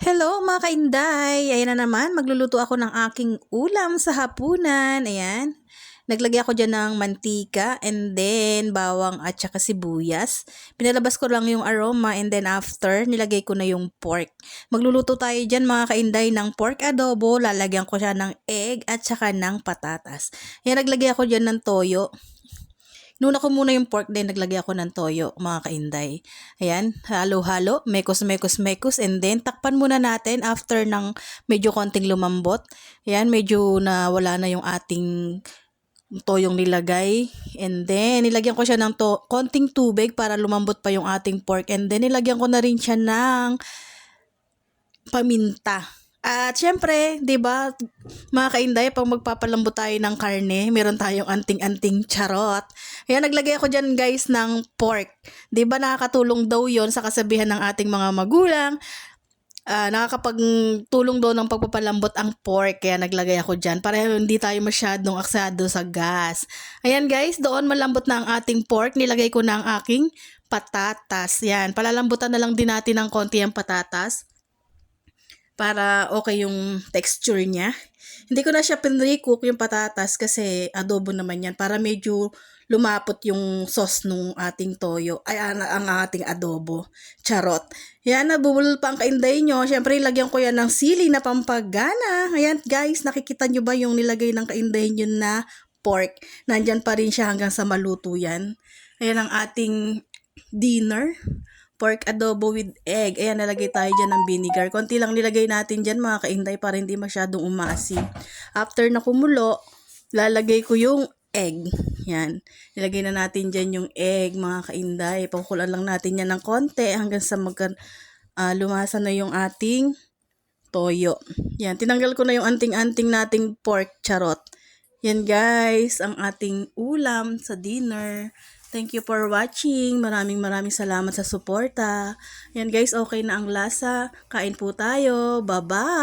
Hello mga kainday! Ayan na naman, magluluto ako ng aking ulam sa hapunan. Ayan. Naglagay ako dyan ng mantika and then bawang at saka sibuyas. Pinalabas ko lang yung aroma and then after, nilagay ko na yung pork. Magluluto tayo dyan mga kainday ng pork adobo. Lalagyan ko siya ng egg at saka ng patatas. Ayan, naglagay ako dyan ng toyo. Nuna ko muna yung pork din, naglagay ako ng toyo, mga kainday. Ayan, halo-halo, mekos, and then takpan muna natin after ng medyo konting lumambot. Ayan, medyo nawala na yung ating toyong nilagay. And then, nilagyan ko siya ng konting tubig para lumambot pa yung ating pork. And then, nilagyan ko na rin siya ng paminta. At syempre, 'di ba, mga kainday, pag magpapalambot tayo ng karne, meron tayong anting-anting charot. Ayan, naglagay ako diyan, guys, ng pork. 'Di ba nakakatulong daw 'yon sa kasabihan ng ating mga magulang. Nakakapagtulong daw ng pagpapalambot ang pork, kaya naglagay ako diyan para hindi tayo masyadong aksado sa gas. Ayan, guys, doon malambot na ang ating pork, nilagay ko na ang aking patatas. Yan, palalambutan na lang din natin ng konti ang patatas para okay yung texture niya. Hindi ko na siya pinre-cook yung patatas kasi adobo naman yan, para medyo lumapot yung sauce nung ating toyo, ay ang ating adobo. Charot. Yan, nabubulol pa ang kainday nyo. Siyempre, ilagyan ko yan ng sili na pampagana. Ayan, guys, nakikita nyo ba yung nilagay ng kainday nyo na pork? Nandyan pa rin siya hanggang sa maluto yan. Ayan ang ating dinner. Pork adobo with egg. Ayan, nalagay tayo dyan ng vinegar. Konti lang nilagay natin dyan, mga kainday, para hindi masyadong umaasim. After na kumulo, lalagay ko yung egg. Yan. Nilagay na natin dyan yung egg, mga kainday. Pakukulan lang natin yan ng konti hanggang sa lumasa na yung ating toyo. Yan. Tinanggal ko na yung anting-anting nating pork, charot. Yan, guys, ang ating ulam sa dinner. Thank you for watching. Maraming salamat sa suporta. Yan, guys, okay na ang lasa. Kain po tayo. Bye-bye!